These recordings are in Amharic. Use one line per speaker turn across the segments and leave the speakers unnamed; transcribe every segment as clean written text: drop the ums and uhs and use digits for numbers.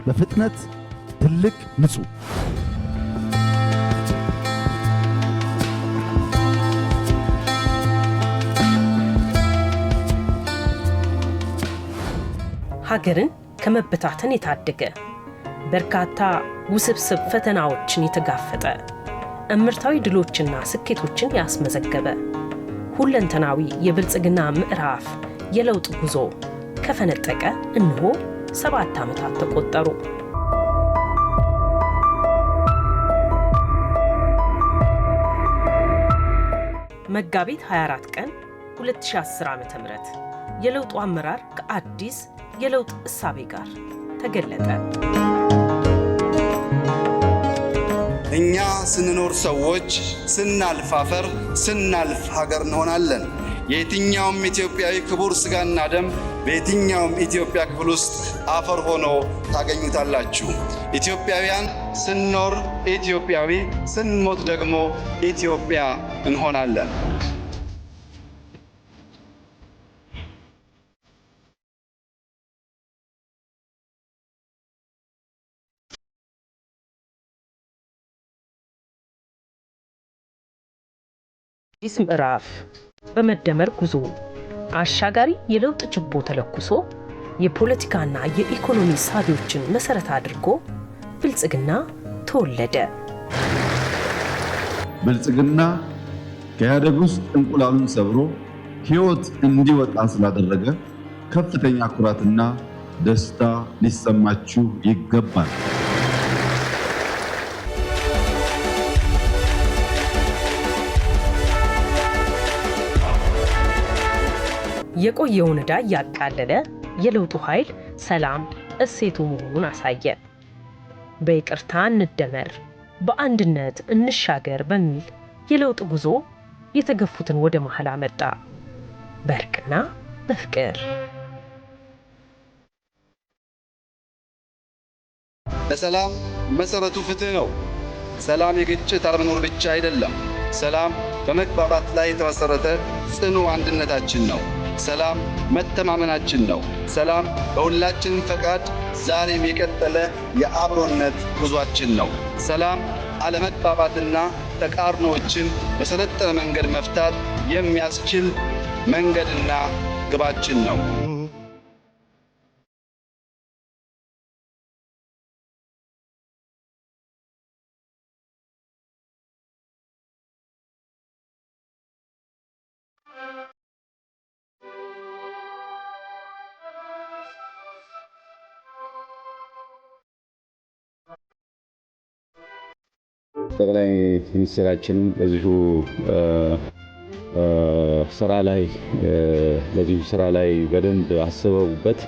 በፍጥነት ትልቅ ንጹህ
ሀገርን ከመበታተን የታደገ በርካታ ውስብስብ ፈተናዎችን የተጋፈጠ እምርታዊ ድሎችና ስኬቶችን ያስመዘገበ ሁለንተናዊ የብልጽግና ምዕራፍ የለውጥ ጉዞ ከፈነጠቀ እነሆ 7 ዓመታት ተቆጠሩ። መጋቢት 24 ቀን 2010 ዓ.ም የለውጡ አመራር ከአዲስ የለውጥ እሳቤ ጋር ተገለጠ።
እኛ ስንኖር ሰዎች፣ ስናልፍ አፈር፣ ስናልፍ ሀገር እንሆናለን። የየትኛውም ኢትዮጵያዊ ክቡር ስጋና ደም በየትኛውም ኢትዮጵያ ክፍል ውስጥ አፈር ሆኖ ታገኙታላችሁ። ኢትዮጵያውያን ስንኖር ኢትዮጵያዊ፣ ስንሞት ደግሞ ኢትዮጵያ እንሆናለን።
አዲስ ምዕራፍ በመደመር ጉዞ አሻጋሪ የለውጥ ችቦ ተለኩሶ የፖለቲካና የኢኮኖሚ ሳቢዎችን መሰረት አድርጎ ብልጽግና ተወለደ።
ብልጽግና ከኢህአዴግ ውስጥ እንቁላሉን ሰብሮ ሕይወት እንዲወጣ ስላደረገ ከፍተኛ ኩራትና ደስታ ሊሰማችሁ ይገባል።
የቆየውን ዕዳ ያቃለለ የለውጡ ኃይል ሰላም እሴቱ መሆኑን አሳየ። በይቅርታ እንደመር፣ በአንድነት እንሻገር በሚል የለውጥ ጉዞ የተገፉትን ወደ መሃል አመጣ። በእርቅና በፍቅር
ለሰላም መሰረቱ ፍትህ ነው። ሰላም የግጭት አለመኖር ብቻ አይደለም። ሰላም በመግባባት ላይ የተመሰረተ ጽኑ አንድነታችን ነው። ሰላም መተማመናችን ነው። ሰላም በሁላችንም ፈቃድ ዛሬም የቀጠለ የአብሮነት ጉዟችን ነው። ሰላም አለመግባባትና ተቃርኖዎችን በሰለጠነ መንገድ መፍታት የሚያስችል መንገድና ግባችን ነው።
ጠቅላይ ሚኒስትራችን በዚሁ ስራ ላይ በደንብ አስበውበት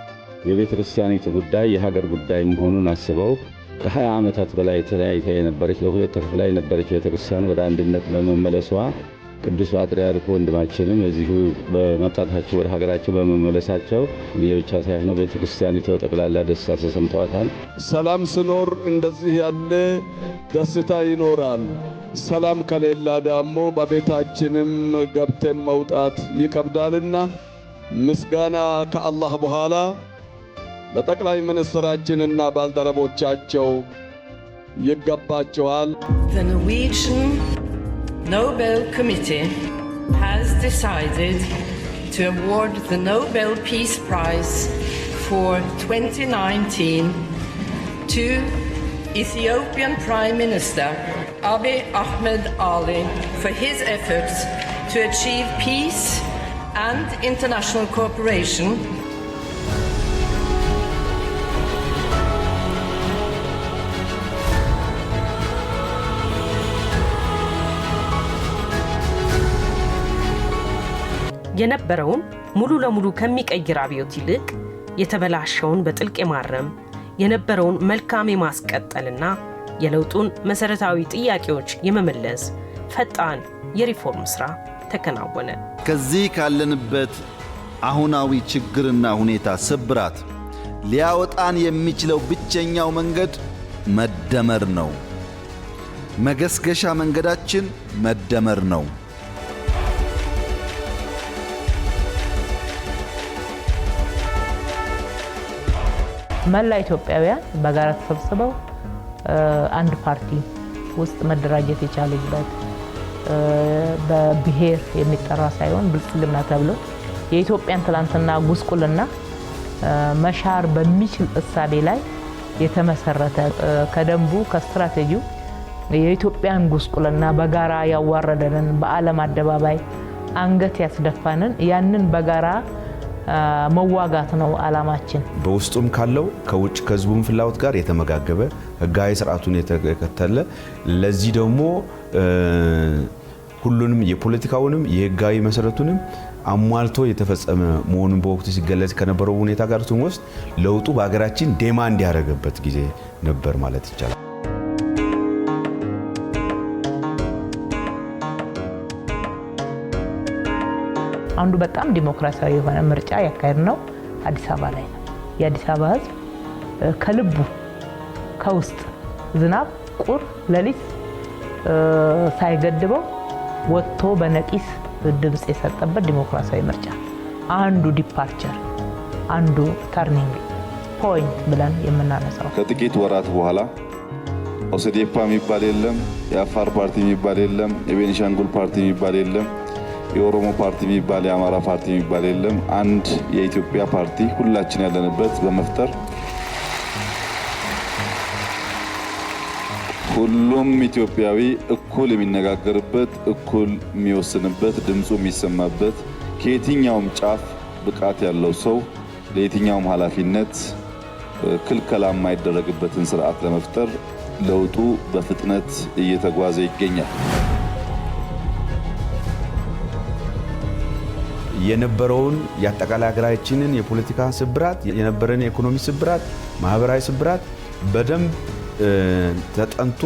የቤተ ክርስቲያኒቱ ጉዳይ የሀገር ጉዳይ መሆኑን አስበው ከ20 ዓመታት በላይ ተለያይታ የነበረች ለሁለት ተከፍላ የነበረች ቤተ ክርስቲያን ወደ አንድነት በመመለሷ ቅዱስ ፓትርያርኩ ወንድማችንም እዚሁ በመምጣታቸው ወደ ሀገራቸው በመመለሳቸው የብቻ ሳይሆን ቤተ ክርስቲያኒቱ ጠቅላላ ደስታ ተሰምቷታል።
ሰላም ሲኖር እንደዚህ ያለ ደስታ ይኖራል። ሰላም ከሌላ ደግሞ በቤታችንም ገብተን መውጣት ይከብዳልና ምስጋና ከአላህ በኋላ ለጠቅላይ ሚኒስትራችንና ባልደረቦቻቸው ይገባቸዋል።
The Norwegian Nobel Committee has decided to award the Nobel Peace Prize for 2019 to Ethiopian Prime Minister Abiy Ahmed Ali for his efforts to achieve peace and international cooperation.
የነበረውን ሙሉ ለሙሉ ከሚቀይር አብዮት ይልቅ የተበላሸውን በጥልቅ የማረም የነበረውን መልካም የማስቀጠልና የለውጡን መሰረታዊ ጥያቄዎች የመመለስ ፈጣን የሪፎርም ስራ ተከናወነ።
ከዚህ ካለንበት አሁናዊ ችግርና ሁኔታ ስብራት ሊያወጣን የሚችለው ብቸኛው መንገድ መደመር ነው። መገስገሻ መንገዳችን መደመር ነው።
መላ ኢትዮጵያውያን በጋራ ተሰብስበው አንድ ፓርቲ ውስጥ መደራጀት የቻሉበት በብሔር የሚጠራ ሳይሆን ብልጽግና ተብሎ የኢትዮጵያን ትላንትና ጉስቁልና መሻር በሚችል እሳቤ ላይ የተመሰረተ ከደንቡ ከስትራቴጂው የኢትዮጵያን ጉስቁልና በጋራ ያዋረደንን በዓለም አደባባይ አንገት ያስደፋንን ያንን በጋራ መዋጋት ነው አላማችን።
በውስጡም ካለው ከውጭ ከህዝቡም ፍላጎት ጋር የተመጋገበ ህጋዊ ስርዓቱን የተከተለ ለዚህ ደግሞ ሁሉንም የፖለቲካውንም የህጋዊ መሰረቱንም አሟልቶ የተፈጸመ መሆኑን በወቅቱ ሲገለጽ ከነበረው ሁኔታ ጋር ስንወስድ ለውጡ በሀገራችን ዴማንድ ያደረገበት ጊዜ ነበር ማለት ይቻላል።
አንዱ በጣም ዲሞክራሲያዊ የሆነ ምርጫ ያካሄድ ነው አዲስ አበባ ላይ ነው። የአዲስ አበባ ህዝብ ከልቡ ከውስጥ ዝናብ ቁር ለሊት ሳይገድበው ወጥቶ በነቂስ ድምጽ የሰጠበት ዲሞክራሲያዊ ምርጫ አንዱ ዲፓርቸር አንዱ ተርኒንግ ፖይንት ብለን የምናነሳው።
ከጥቂት ወራት በኋላ ኦሰዴፓ የሚባል የለም፣ የአፋር ፓርቲ የሚባል የለም፣ የቤኒሻንጉል ፓርቲ የሚባል የለም፣ የኦሮሞ ፓርቲ የሚባል የአማራ ፓርቲ የሚባል የለም። አንድ የኢትዮጵያ ፓርቲ ሁላችን ያለንበት በመፍጠር ሁሉም ኢትዮጵያዊ እኩል የሚነጋገርበት እኩል የሚወስንበት ድምፁ የሚሰማበት ከየትኛውም ጫፍ ብቃት ያለው ሰው ለየትኛውም ኃላፊነት ክልከላ የማይደረግበትን ስርዓት ለመፍጠር ለውጡ በፍጥነት እየተጓዘ ይገኛል።
የነበረውን የአጠቃላይ ሀገራችንን የፖለቲካ ስብራት የነበረን የኢኮኖሚ ስብራት ማህበራዊ ስብራት በደንብ ተጠንቶ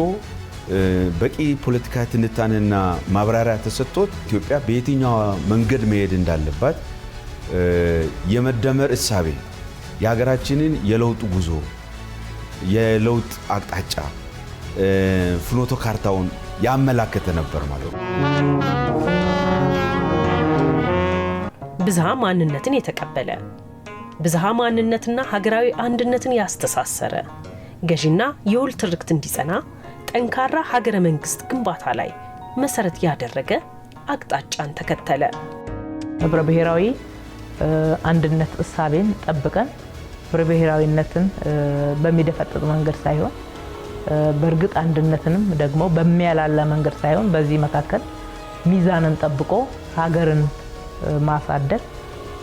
በቂ ፖለቲካ ትንታኔና ማብራሪያ ተሰጥቶት ኢትዮጵያ በየትኛው መንገድ መሄድ እንዳለባት የመደመር እሳቤ የሀገራችንን የለውጥ ጉዞ የለውጥ አቅጣጫ ፍኖተ ካርታውን ያመላከተ ነበር ማለት ነው።
ብዝሃ ማንነትን የተቀበለ ብዝሃ ማንነትና ሀገራዊ አንድነትን ያስተሳሰረ ገዢና የወል ትርክት እንዲጸና ጠንካራ ሀገረ መንግስት ግንባታ ላይ መሰረት ያደረገ አቅጣጫን ተከተለ።
ህብረ ብሔራዊ አንድነት እሳቤን ጠብቀን ህብረ ብሔራዊነትን በሚደፈጥጥ መንገድ ሳይሆን በእርግጥ አንድነትንም ደግሞ በሚያላላ መንገድ ሳይሆን በዚህ መካከል ሚዛንን ጠብቆ ሀገርን ማሳደግ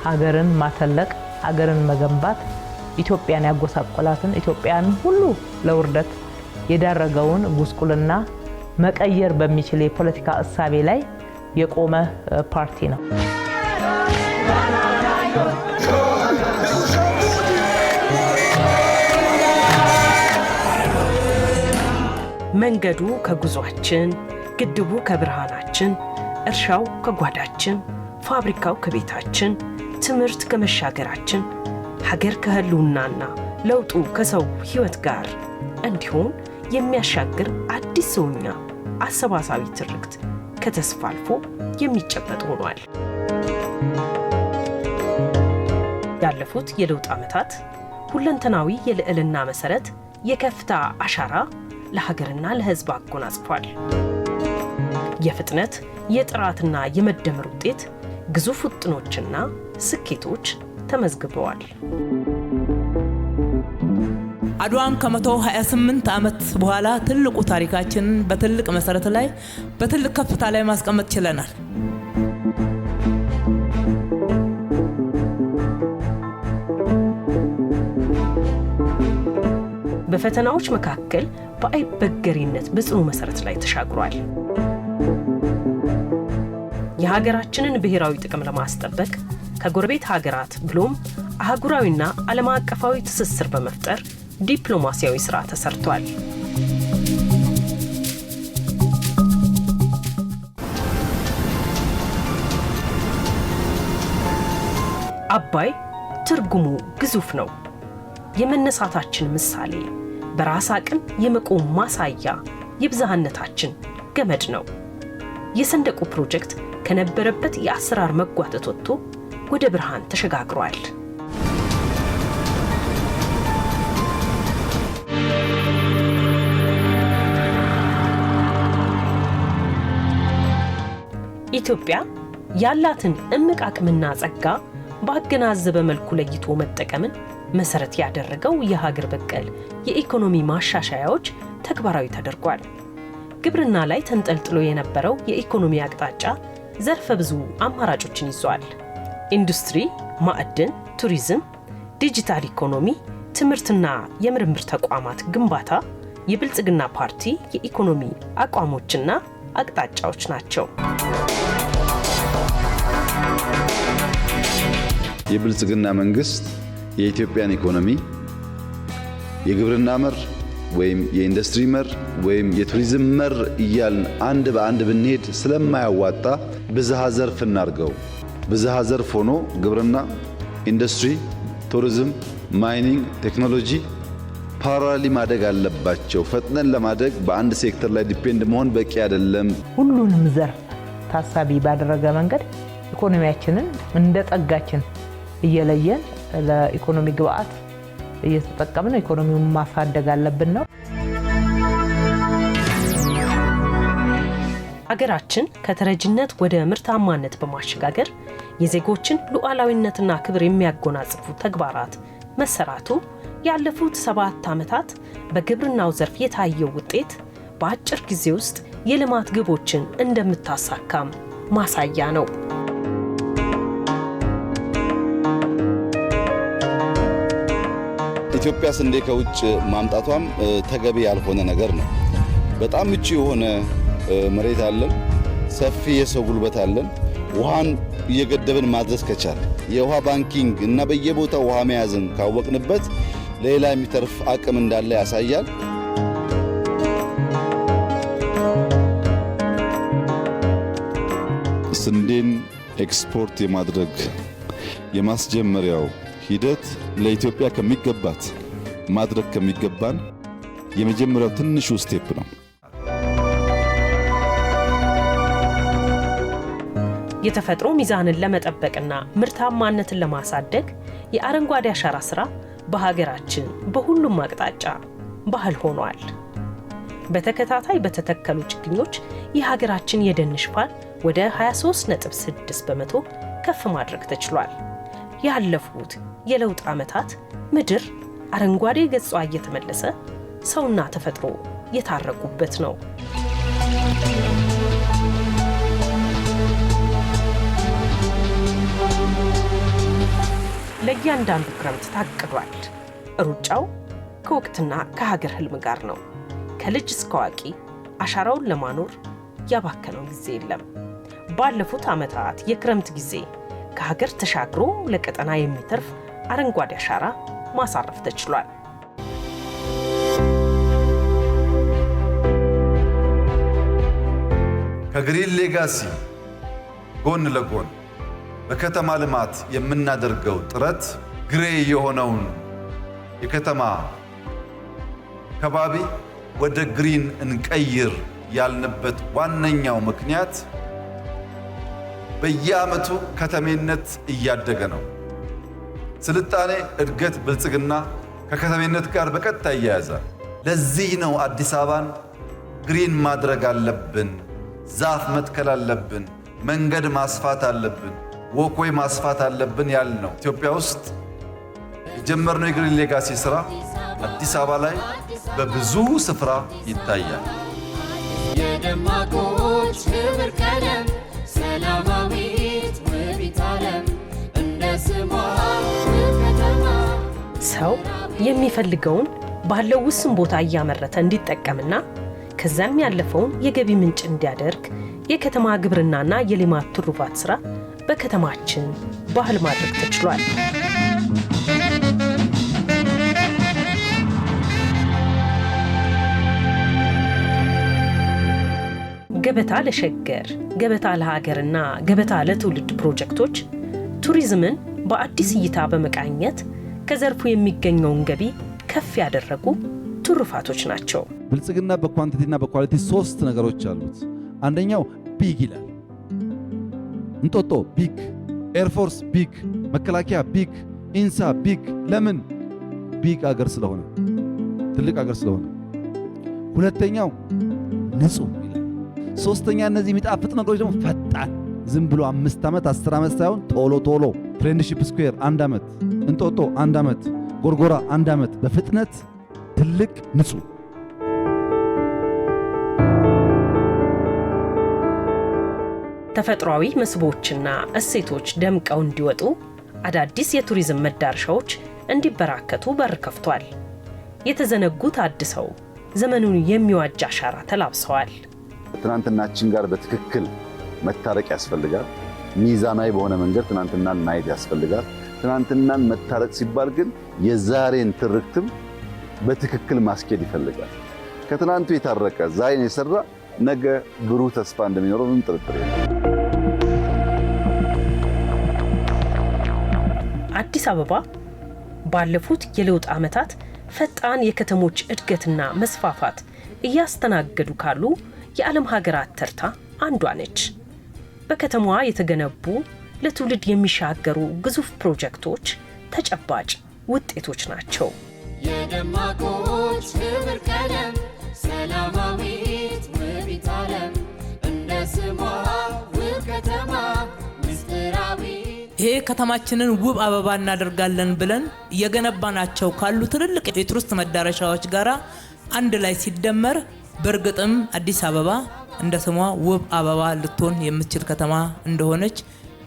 ሀገርን ማተለቅ ሀገርን መገንባት ኢትዮጵያን ያጎሳቆላትን ኢትዮጵያን ሁሉ ለውርደት የዳረገውን ጉስቁልና መቀየር በሚችል የፖለቲካ እሳቤ ላይ የቆመ ፓርቲ ነው።
መንገዱ ከጉዟችን፣ ግድቡ ከብርሃናችን፣ እርሻው ከጓዳችን፣ ፋብሪካው ከቤታችን፣ ትምህርት ከመሻገራችን፣ ሀገር ከህልውናና ለውጡ ከሰው ህይወት ጋር እንዲሁም የሚያሻግር አዲስ ሰውኛ አሰባሳቢ ትርክት ከተስፋ አልፎ የሚጨበጥ ሆኗል። ያለፉት የለውጥ ዓመታት ሁለንተናዊ የልዕልና መሰረት የከፍታ አሻራ ለሀገርና ለህዝብ አጎናጽፏል። የፍጥነት የጥራትና የመደመር ውጤት ግዙፍ ውጥኖችና ስኬቶች ተመዝግበዋል።
አድዋን ከ128 ዓመት በኋላ ትልቁ ታሪካችንን በትልቅ መሰረት ላይ በትልቅ ከፍታ ላይ ማስቀመጥ ችለናል።
በፈተናዎች መካከል በአይበገሪነት በጽኑ መሰረት ላይ ተሻግሯል። የሀገራችንን ብሔራዊ ጥቅም ለማስጠበቅ ከጎረቤት ሀገራት ብሎም አህጉራዊና ዓለም አቀፋዊ ትስስር በመፍጠር ዲፕሎማሲያዊ ሥራ ተሰርቷል። አባይ ትርጉሙ ግዙፍ ነው። የመነሳታችን ምሳሌ፣ በራስ አቅም የመቆም ማሳያ፣ የብዝሃነታችን ገመድ ነው። የሰንደቁ ፕሮጀክት ከነበረበት የአሰራር መጓተት ወጥቶ ወደ ብርሃን ተሸጋግሯል። ኢትዮጵያ ያላትን እምቅ አቅምና ጸጋ ባገናዘበ መልኩ ለይቶ መጠቀምን መሰረት ያደረገው የሀገር በቀል የኢኮኖሚ ማሻሻያዎች ተግባራዊ ተደርጓል። ግብርና ላይ ተንጠልጥሎ የነበረው የኢኮኖሚ አቅጣጫ ዘርፈ ብዙ አማራጮችን ይዟል። ኢንዱስትሪ፣ ማዕድን፣ ቱሪዝም፣ ዲጂታል ኢኮኖሚ፣ ትምህርትና የምርምር ተቋማት ግንባታ የብልጽግና ፓርቲ የኢኮኖሚ አቋሞችና አቅጣጫዎች ናቸው።
የብልጽግና መንግስት የኢትዮጵያን ኢኮኖሚ የግብርና መር ወይም የኢንዱስትሪ መር ወይም የቱሪዝም መር እያልን አንድ በአንድ ብንሄድ ስለማያዋጣ ብዝሃ ዘርፍ እናርገው። ብዝሃ ዘርፍ ሆኖ ግብርና፣ ኢንዱስትሪ፣ ቱሪዝም፣ ማይኒንግ፣ ቴክኖሎጂ ፓራሊ ማደግ አለባቸው። ፈጥነን ለማደግ በአንድ ሴክተር ላይ ዲፔንድ መሆን በቂ አይደለም።
ሁሉንም ዘርፍ ታሳቢ ባደረገ መንገድ ኢኮኖሚያችንን እንደ ጸጋችን እየለየን ለኢኮኖሚ ግብአት እየተጠቀምን ኢኮኖሚውን ማሳደግ አለብን ነው።
አገራችን ከተረጅነት ወደ ምርታማነት በማሸጋገር የዜጎችን ሉዓላዊነትና ክብር የሚያጎናጽፉ ተግባራት መሰራቱ ያለፉት 7 ዓመታት በግብርናው ዘርፍ የታየው ውጤት በአጭር ጊዜ ውስጥ የልማት ግቦችን እንደምታሳካም ማሳያ ነው።
ኢትዮጵያ ስንዴ ከውጭ ማምጣቷም ተገቢ ያልሆነ ነገር ነው። በጣም ምቹ የሆነ መሬት አለን፣ ሰፊ የሰው ጉልበት አለን። ውሃን እየገደብን ማድረስ ከቻል የውሃ ባንኪንግ እና በየቦታው ውሃ መያዝን ካወቅንበት ሌላ የሚተርፍ አቅም እንዳለ ያሳያል።
ስንዴን ኤክስፖርት የማድረግ የማስጀመሪያው ሂደት ለኢትዮጵያ ከሚገባት ማድረግ ከሚገባን የመጀመሪያው ትንሹ ስቴፕ ነው።
የተፈጥሮ ሚዛንን ለመጠበቅና ምርታማነትን ለማሳደግ የአረንጓዴ አሻራ ስራ በሀገራችን በሁሉም አቅጣጫ ባህል ሆኗል። በተከታታይ በተተከሉ ችግኞች የሀገራችን የደን ሽፋን ወደ 23.6 በመቶ ከፍ ማድረግ ተችሏል። ያለፉት የለውጥ ዓመታት ምድር አረንጓዴ ገጿ እየተመለሰ ሰውና ተፈጥሮ የታረቁበት ነው። ለእያንዳንዱ ክረምት ታቅዷል። ሩጫው ከወቅትና ከሀገር ህልም ጋር ነው። ከልጅ እስከ አዋቂ አሻራውን ለማኖር ያባከነው ጊዜ የለም። ባለፉት ዓመታት የክረምት ጊዜ ከሀገር ተሻግሮ ለቀጠና የሚተርፍ አረንጓዴ አሻራ ማሳረፍ ተችሏል።
ከግሪን ሌጋሲ ጎን ለጎን በከተማ ልማት የምናደርገው ጥረት ግሬ የሆነውን የከተማ ከባቢ ወደ ግሪን እንቀይር ያልንበት ዋነኛው ምክንያት በየዓመቱ ከተሜነት እያደገ ነው። ስልጣኔ፣ እድገት፣ ብልጽግና ከከተሜነት ጋር በቀጥታ ይያያዛል። ለዚህ ነው አዲስ አበባን ግሪን ማድረግ አለብን፣ ዛፍ መትከል አለብን፣ መንገድ ማስፋት አለብን፣ ወክዌይ ማስፋት አለብን ያልነው። ኢትዮጵያ ውስጥ የጀመርነው የግሪን ሌጋሲ ስራ አዲስ አበባ ላይ በብዙ ስፍራ ይታያል።
የደማቆች ክብር ቀለም ሰላማዊት ውቢት ዓለም እንደ ስሟ ከተማ
ሰው የሚፈልገውን ባለው ውስን ቦታ እያመረተ እንዲጠቀምና ከዛም ያለፈውን የገቢ ምንጭ እንዲያደርግ የከተማ ግብርናና የልማት ትሩፋት ስራ በከተማችን ባህል ማድረግ ተችሏል። ገበታ ለሸገር፣ ገበታ ለሀገርና ገበታ ለትውልድ ፕሮጀክቶች ቱሪዝምን በአዲስ እይታ በመቃኘት ከዘርፉ የሚገኘውን ገቢ ከፍ ያደረጉ ትሩፋቶች ናቸው።
ብልጽግና በኳንቲቲና በኳሊቲ 3 ነገሮች አሉት። አንደኛው ቢግ ይላል። እንጦጦ ቢግ፣ ኤርፎርስ ቢግ፣ መከላከያ ቢግ፣ ኢንሳ ቢግ። ለምን? ቢግ አገር ስለሆነ፣ ትልቅ አገር ስለሆነ። ሁለተኛው ንጹህ ይላል። ሶስተኛ እነዚህ የሚጣፍጥ ነገሮች ደግሞ ፈጣን ዝም ብሎ 5 ዓመት 10 ዓመት ሳይሆን ቶሎ ፍሬንድሺፕ ስኩዌር 1 ዓመት፣ እንጦጦ 1 ዓመት፣ ጎርጎራ 1 ዓመት በፍጥነት ትልቅ ንጹህ
ተፈጥሯዊ መስህቦችና እሴቶች ደምቀው እንዲወጡ አዳዲስ የቱሪዝም መዳረሻዎች እንዲበራከቱ በር ከፍቷል። የተዘነጉት አድሰው ዘመኑን የሚዋጅ አሻራ ተላብሰዋል።
ትናንትናችን ጋር በትክክል መታረቅ ያስፈልጋል። ሚዛናዊ በሆነ መንገድ ትናንትናን ማየት ያስፈልጋል። ትናንትናን መታረቅ ሲባል ግን የዛሬን ትርክትም በትክክል ማስኬድ ይፈልጋል። ከትናንቱ የታረቀ ዛሬን የሰራ ነገ ብሩህ ተስፋ እንደሚኖረው ምንም ጥርጥር የለም።
አዲስ አበባ ባለፉት የለውጥ ዓመታት ፈጣን የከተሞች እድገትና መስፋፋት እያስተናገዱ ካሉ የዓለም ሀገራት ተርታ አንዷ ነች። በከተማዋ የተገነቡ ለትውልድ የሚሻገሩ ግዙፍ ፕሮጀክቶች ተጨባጭ ውጤቶች ናቸው።
የደማቆች ህብር ቀለም ሰላማዊት ውቢት ዓለም እንደ ስሟ ውብ ከተማ ምስጢራዊ
ይሄ ከተማችንን ውብ አበባ እናደርጋለን ብለን የገነባናቸው ካሉ ትልልቅ የቱሪስት መዳረሻዎች ጋራ አንድ ላይ ሲደመር በእርግጥም አዲስ አበባ እንደ ስሟ ውብ አበባ ልትሆን የምትችል ከተማ እንደሆነች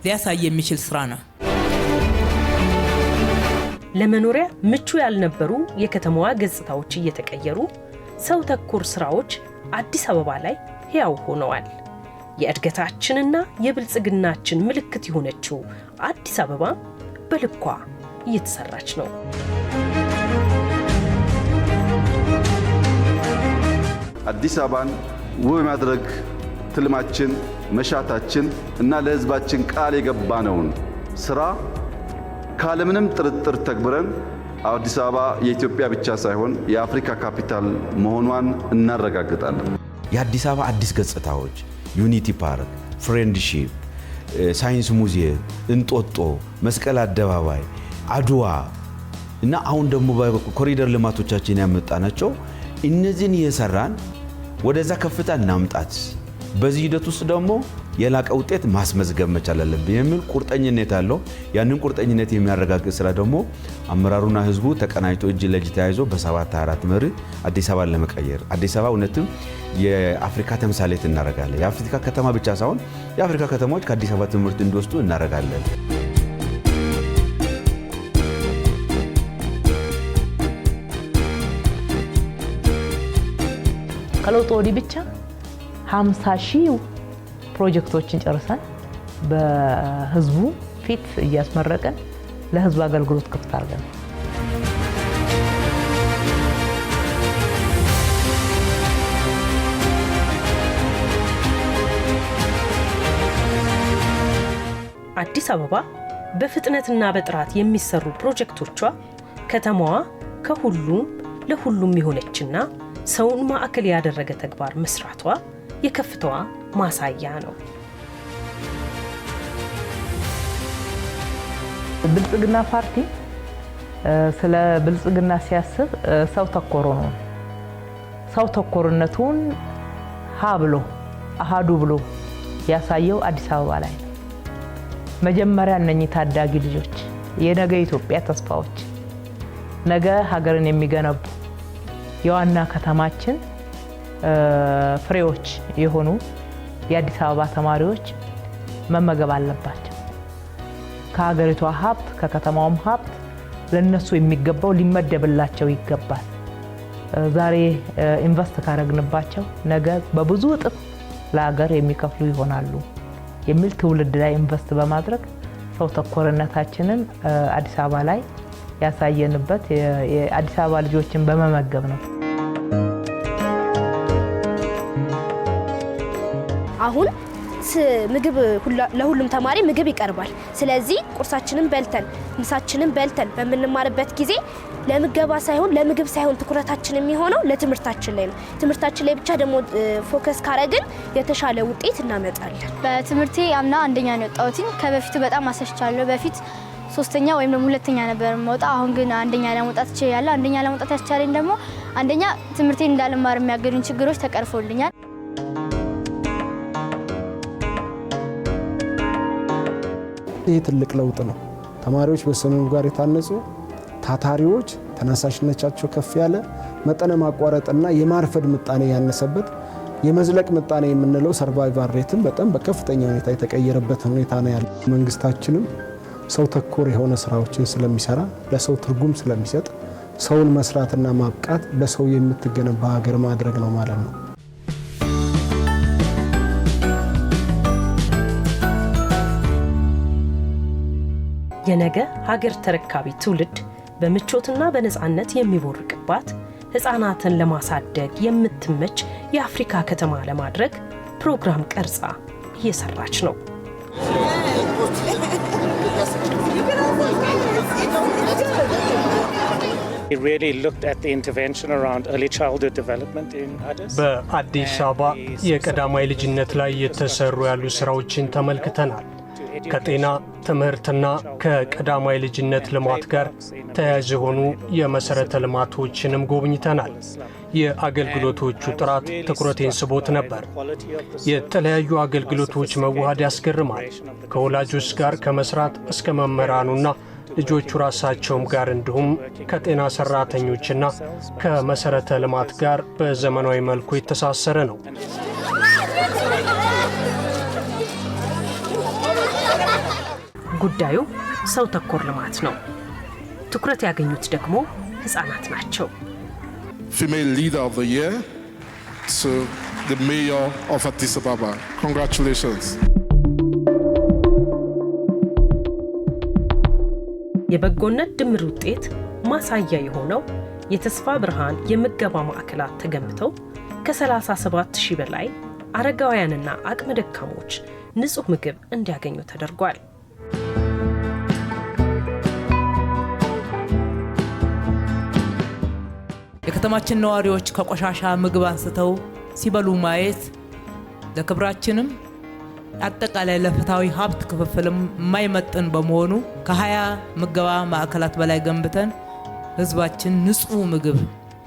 ሊያሳይ የሚችል ስራ ነው።
ለመኖሪያ ምቹ ያልነበሩ የከተማዋ ገጽታዎች እየተቀየሩ ሰው ተኮር ስራዎች አዲስ አበባ ላይ ሕያው ሆነዋል። የእድገታችንና የብልጽግናችን ምልክት የሆነችው አዲስ አበባ በልኳ እየተሰራች ነው።
አዲስ አበባን ውብ ማድረግ ትልማችን፣ መሻታችን እና ለሕዝባችን ቃል የገባነውን ስራ ካለምንም ጥርጥር ተግብረን አዲስ አበባ የኢትዮጵያ ብቻ ሳይሆን የአፍሪካ ካፒታል መሆኗን እናረጋግጣለን።
የአዲስ አበባ አዲስ ገጽታዎች ዩኒቲ ፓርክ፣ ፍሬንድሺፕ፣ ሳይንስ ሙዚየም፣ እንጦጦ፣ መስቀል አደባባይ፣ አድዋ እና አሁን ደግሞ በኮሪደር ልማቶቻችን ያመጣናቸው እነዚህን እየሰራን ወደዛ ከፍታ እናምጣት። በዚህ ሂደት ውስጥ ደግሞ የላቀ ውጤት ማስመዝገብ መቻል አለብን የሚል ቁርጠኝነት አለው። ያንን ቁርጠኝነት የሚያረጋግጥ ስራ ደግሞ አመራሩና ህዝቡ ተቀናጅቶ እጅ ለእጅ ተያይዞ በ724 መርህ አዲስ አበባን ለመቀየር አዲስ አበባ እውነትም የአፍሪካ ተምሳሌት እናደርጋለን። የአፍሪካ ከተማ ብቻ ሳይሆን የአፍሪካ ከተማዎች ከአዲስ አበባ ትምህርት እንዲወስዱ እናደርጋለን።
ከለውጥ ወዲህ ብቻ 50,000 ፕሮጀክቶችን ጨርሰን በህዝቡ ፊት እያስመረቀን ለህዝብ አገልግሎት ክፍት አድርገን
አዲስ አበባ በፍጥነትና በጥራት የሚሰሩ ፕሮጀክቶቿ ከተማዋ ከሁሉም ለሁሉም የሆነችና ሰውን ማዕከል ያደረገ ተግባር መስራቷ የከፍታዋ ማሳያ ነው።
ብልጽግና ፓርቲ ስለ ብልጽግና ሲያስብ ሰው ተኮር ነው። ሰው ተኮርነቱን ሀ ብሎ አሃዱ ብሎ ያሳየው አዲስ አበባ ላይ ነው። መጀመሪያ እነኚህ ታዳጊ ልጆች የነገ ኢትዮጵያ ተስፋዎች ነገ ሀገርን የሚገነቡ የዋና ከተማችን ፍሬዎች የሆኑ የአዲስ አበባ ተማሪዎች መመገብ አለባቸው። ከሀገሪቷ ሀብት ከከተማውም ሀብት ለነሱ የሚገባው ሊመደብላቸው ይገባል። ዛሬ ኢንቨስት ካረግንባቸው ነገ በብዙ እጥፍ ለሀገር የሚከፍሉ ይሆናሉ የሚል ትውልድ ላይ ኢንቨስት በማድረግ ሰው ተኮርነታችንን አዲስ አበባ ላይ ያሳየንበት የአዲስ አበባ ልጆችን በመመገብ ነው።
አሁን ምግብ ለሁሉም ተማሪ ምግብ ይቀርባል። ስለዚህ ቁርሳችንን በልተን ምሳችንን በልተን በምንማርበት ጊዜ ለምገባ ሳይሆን ለምግብ ሳይሆን ትኩረታችን የሚሆነው ለትምህርታችን ላይ ነው። ትምህርታችን ላይ ብቻ ደግሞ ፎከስ ካረግን የተሻለ ውጤት እናመጣለን።
በትምህርቴ አምና አንደኛ ነው የወጣሁት። ከበፊቱ በጣም አሰሽቻለሁ። በፊት ሶስተኛ ወይም ደግሞ ሁለተኛ ነበር የምወጣው። አሁን ግን አንደኛ ለመውጣት ችያለሁ። አንደኛ ለመውጣት ያስቻለኝ ደግሞ አንደኛ ትምህርቴን እንዳልማር የሚያገዱኝ ችግሮች ተቀርፎልኛል።
ይህ ትልቅ ለውጥ ነው። ተማሪዎች በስነ ምግባር የታነጹ ታታሪዎች፣ ተነሳሽነታቸው ከፍ ያለ መጠነ ማቋረጥና የማርፈድ ምጣኔ ያነሰበት የመዝለቅ ምጣኔ የምንለው ሰርቫይቫል ሬትም በጣም በከፍተኛ ሁኔታ የተቀየረበት ሁኔታ ነው ያለው። መንግስታችንም ሰው ተኮር የሆነ ስራዎችን ስለሚሰራ ለሰው ትርጉም ስለሚሰጥ ሰውን መስራትና ማብቃት በሰው የምትገነባ ሀገር ማድረግ ነው ማለት ነው።
የነገ ሀገር ተረካቢ ትውልድ በምቾትና በነፃነት የሚቦርቅባት ሕፃናትን ለማሳደግ የምትመች የአፍሪካ ከተማ ለማድረግ ፕሮግራም ቀርጻ እየሰራች ነው።
በአዲስ አበባ የቀዳማይ ልጅነት ላይ የተሰሩ ያሉ ስራዎችን ተመልክተናል። ከጤና ትምህርትና ከቀዳማይ ልጅነት ልማት ጋር ተያያዥ የሆኑ የመሰረተ ልማቶችንም ጎብኝተናል። የአገልግሎቶቹ ጥራት ትኩረቴን ስቦት ነበር። የተለያዩ አገልግሎቶች መዋሃድ ያስገርማል። ከወላጆች ጋር ከመስራት እስከ መምህራኑና ልጆቹ ራሳቸውም ጋር እንዲሁም ከጤና ሰራተኞችና ከመሰረተ ልማት ጋር በዘመናዊ መልኩ የተሳሰረ ነው።
ጉዳዩ ሰው ተኮር ልማት ነው። ትኩረት ያገኙት ደግሞ ሕፃናት ናቸው።
Female Leader of the Year to the Mayor of Addis Ababa. Congratulations.
የበጎነት ድምር ውጤት ማሳያ የሆነው የተስፋ ብርሃን የምገባ ማዕከላት ተገንብተው ከ37,000 በላይ አረጋውያንና አቅመ ደካሞች ንጹህ ምግብ እንዲያገኙ ተደርጓል።
የከተማችን ነዋሪዎች ከቆሻሻ ምግብ አንስተው ሲበሉ ማየት ለክብራችንም አጠቃላይ ለፍትሃዊ ሀብት ክፍፍልም የማይመጥን በመሆኑ ከ20 ምገባ ማዕከላት በላይ ገንብተን ህዝባችን ንጹህ ምግብ፣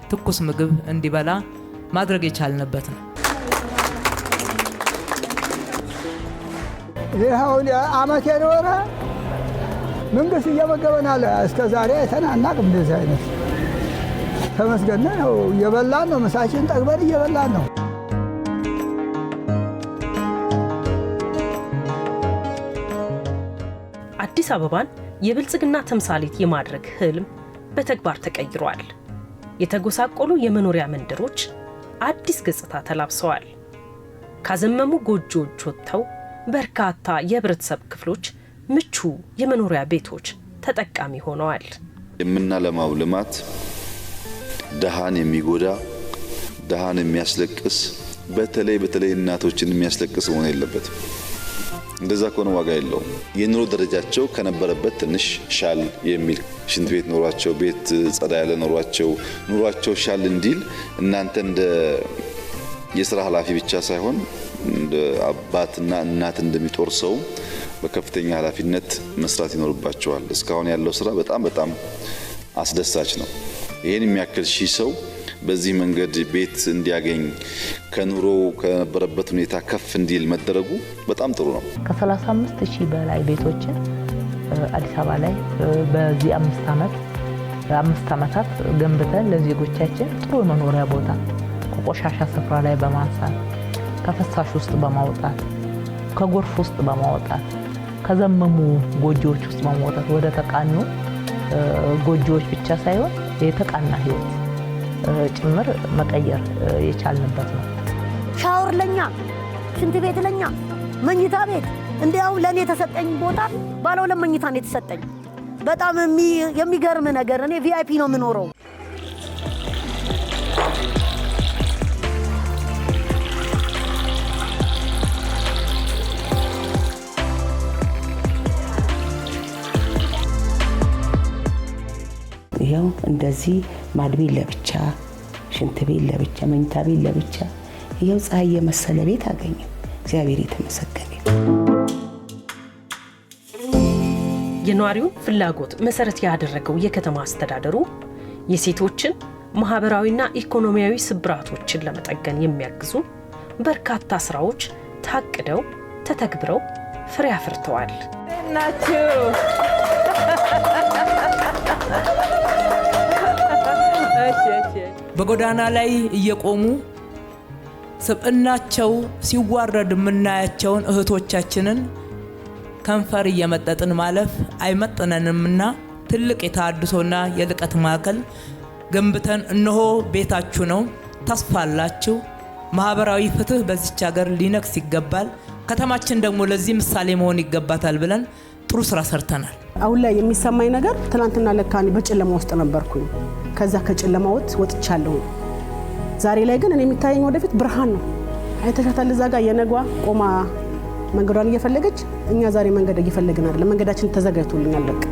ትኩስ ምግብ እንዲበላ ማድረግ የቻልንበት ነው።
ይሄውን አመት የኖረ መንግስት እየመገበናል። እስከ ዛሬ አይተናናቅም። እንደዚህ አይነት ተመስገን ነው። እየበላን ነው። ምሳችን ጠግበን እየበላን ነው።
አዲስ አበባን የብልጽግና ተምሳሌት የማድረግ ህልም በተግባር ተቀይሯል። የተጎሳቆሉ የመኖሪያ መንደሮች አዲስ ገጽታ ተላብሰዋል። ካዘመሙ ጎጆዎች ወጥተው በርካታ የህብረተሰብ ክፍሎች ምቹ የመኖሪያ ቤቶች ተጠቃሚ ሆነዋል።
የምናለማው ልማት ደሃን የሚጎዳ ደሃን የሚያስለቅስ በተለይ እናቶችን የሚያስለቅስ መሆን የለበትም። እንደዛ ከሆነ ዋጋ የለውም። የኑሮ ደረጃቸው ከነበረበት ትንሽ ሻል የሚል ሽንት ቤት ኖሯቸው፣ ቤት ጸዳ ያለ ኑሯቸው ሻል እንዲል እናንተ እንደ የሥራ ኃላፊ ብቻ ሳይሆን እንደ አባትና እናት እንደሚጦር ሰው በከፍተኛ ኃላፊነት መስራት ይኖርባቸዋል። እስካሁን ያለው ስራ በጣም አስደሳች ነው። ይሄን የሚያክል ሺህ ሰው በዚህ መንገድ ቤት እንዲያገኝ ከኑሮ ከነበረበት ሁኔታ ከፍ እንዲል መደረጉ በጣም ጥሩ ነው።
ከ35,000 በላይ ቤቶችን አዲስ አበባ ላይ በዚህ 5 ዓመታት ገንብተን ለዜጎቻችን ጥሩ የመኖሪያ ቦታ ከቆሻሻ ስፍራ ላይ በማንሳት ከፍሳሽ ውስጥ በማውጣት ከጎርፍ ውስጥ በማውጣት ከዘመሙ ጎጆዎች ውስጥ በማውጣት ወደ ተቃኑ ጎጆዎች ብቻ ሳይሆን የተቃና ህይወት ጭምር መቀየር የቻልንበት ነው።
ሻወር ለኛ፣ ሽንት ቤት ለኛ፣ መኝታ ቤት እንዲያው ለኔ የተሰጠኝ ቦታ ባለ 2 መኝታ ነው የተሰጠኝ። በጣም የሚገርም ነገር እኔ ቪአይፒ ነው የምኖረው።
ይሄው እንደዚህ ማድቤት ለብቻ፣ ሽንት ቤት ለብቻ፣ መኝታ ቤት ለብቻ፣ ይሄው ፀሐይ የመሰለ ቤት አገኘ። እግዚአብሔር የተመሰገነ።
የነዋሪውን ፍላጎት መሰረት ያደረገው የከተማ አስተዳደሩ የሴቶችን ማህበራዊና ኢኮኖሚያዊ ስብራቶችን ለመጠገን የሚያግዙ በርካታ ስራዎች ታቅደው ተተግብረው ፍሬ አፍርተዋል።
ናችሁ በጎዳና ላይ እየቆሙ ስብዕናቸው ሲዋረድ የምናያቸውን እህቶቻችንን ከንፈር እየመጠጥን ማለፍ አይመጥነንምና ትልቅ የተሃድሶና የልቀት ማዕከል ገንብተን እነሆ ቤታችሁ ነው። ተስፋ አላችሁ። ማህበራዊ ፍትህ በዚች ሀገር ሊነግስ ይገባል። ከተማችን ደግሞ ለዚህ ምሳሌ መሆን ይገባታል ብለን ጥሩ ስራ ሰርተናል።
አሁን ላይ የሚሰማኝ ነገር ትናንትና ለካኒ በጨለማ ውስጥ ነበርኩኝ። ከዛ ከጨለማ ወጥቻለሁ። ዛሬ ላይ ግን እኔ የሚታየኝ ወደፊት ብርሃን ነው። አይተሻታል። እዛ ጋር የነጓ ቆማ መንገዷን እየፈለገች፣ እኛ ዛሬ መንገድ እየፈለግን አይደለም። መንገዳችን ተዘጋጅቶልኛል። በቃ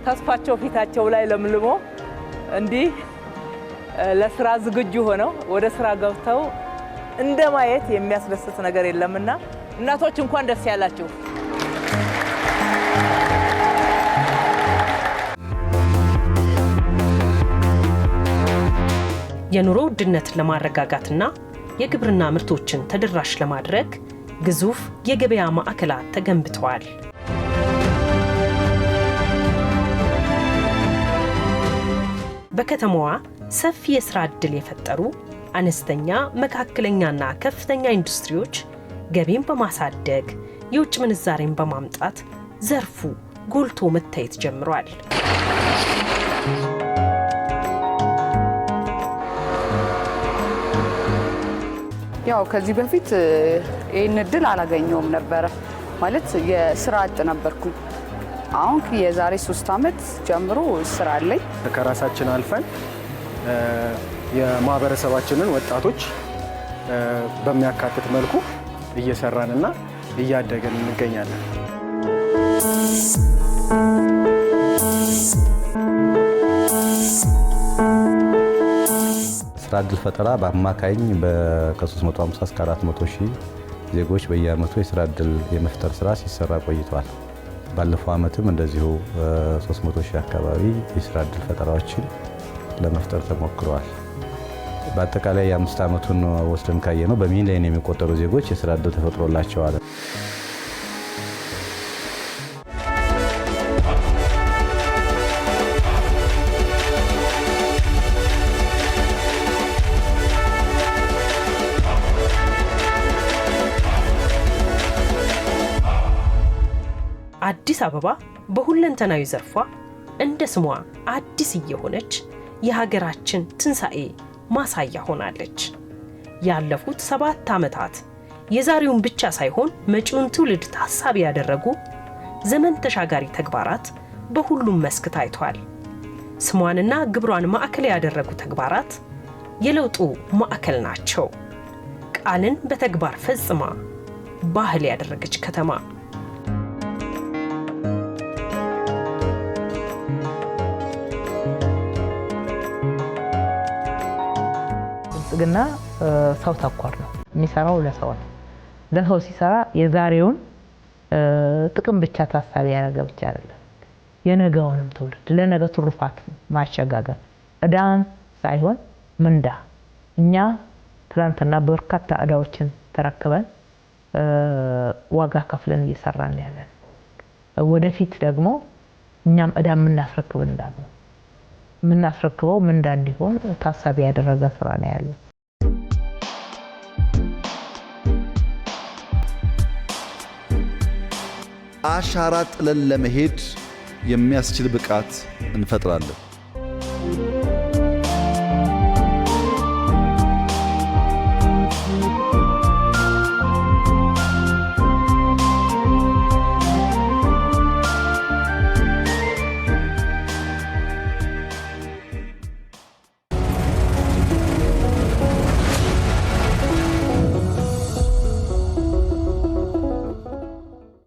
ተስፋቸው ፊታቸው ላይ ለምልሞ እንዲህ ለስራ ዝግጁ ሆነው ወደ ስራ ገብተው እንደማየት የሚያስደስት ነገር የለምና እናቶች እንኳን ደስ ያላችሁ።
የኑሮ ውድነትን ለማረጋጋትና የግብርና ምርቶችን ተደራሽ ለማድረግ ግዙፍ የገበያ ማዕከላት ተገንብተዋል። በከተማዋ ሰፊ የሥራ ዕድል የፈጠሩ አነስተኛ፣ መካከለኛና ከፍተኛ ኢንዱስትሪዎች ገቢን በማሳደግ የውጭ ምንዛሬን በማምጣት ዘርፉ ጎልቶ መታየት ጀምሯል።
ያው ከዚህ በፊት ይህን እድል አላገኘውም ነበረ። ማለት የስራ እጥ ነበርኩኝ። አሁን የዛሬ 3 ዓመት ጀምሮ ስራ አለኝ።
ከራሳችን አልፈን የማህበረሰባችንን ወጣቶች በሚያካትት መልኩ እየሰራንና እያደገን እንገኛለን።
ስራ ዕድል ፈጠራ በአማካኝ ከ350 እስከ 400 ሺህ ዜጎች በየአመቱ የስራ ዕድል የመፍጠር ስራ ሲሰራ ቆይቷል። ባለፈው አመትም እንደዚሁ 300 ሺህ አካባቢ የስራ ዕድል ፈጠራዎችን ለመፍጠር ተሞክረዋል። በአጠቃላይ የ5 ዓመቱን ወስደን ካየነው በሚሊዮን የሚቆጠሩ ዜጎች የስራ ዕድል ተፈጥሮላቸዋል።
አዲስ አበባ በሁለንተናዊ ዘርፏ እንደ ስሟ አዲስ እየሆነች የሀገራችን ትንሣኤ ማሳያ ሆናለች። ያለፉት 7 ዓመታት የዛሬውን ብቻ ሳይሆን መጪውን ትውልድ ታሳቢ ያደረጉ ዘመን ተሻጋሪ ተግባራት በሁሉም መስክ ታይቷል። ስሟንና ግብሯን ማዕከል ያደረጉ ተግባራት የለውጡ ማዕከል ናቸው። ቃልን በተግባር ፈጽማ ባህል ያደረገች ከተማ
ብልጽግና ሰው ተኮር ነው። የሚሰራው ለሰው ነው። ለሰው ሲሰራ የዛሬውን ጥቅም ብቻ ታሳቢ ያደረገ ብቻ አይደለም፣ የነገውንም ትውልድ ለነገ ትሩፋት ማሸጋገር፣ ዕዳን ሳይሆን ምንዳ። እኛ ትናንትና በርካታ ዕዳዎችን ተረክበን ዋጋ ከፍለን እየሰራን ያለን፣ ወደፊት ደግሞ እኛም ዕዳ የምናስረክብ እንዳለ የምናስረክበው ምንዳ እንዲሆን ታሳቢ ያደረገ ስራ ነው ያለው።
አሻራ ጥለን ለመሄድ የሚያስችል ብቃት እንፈጥራለን።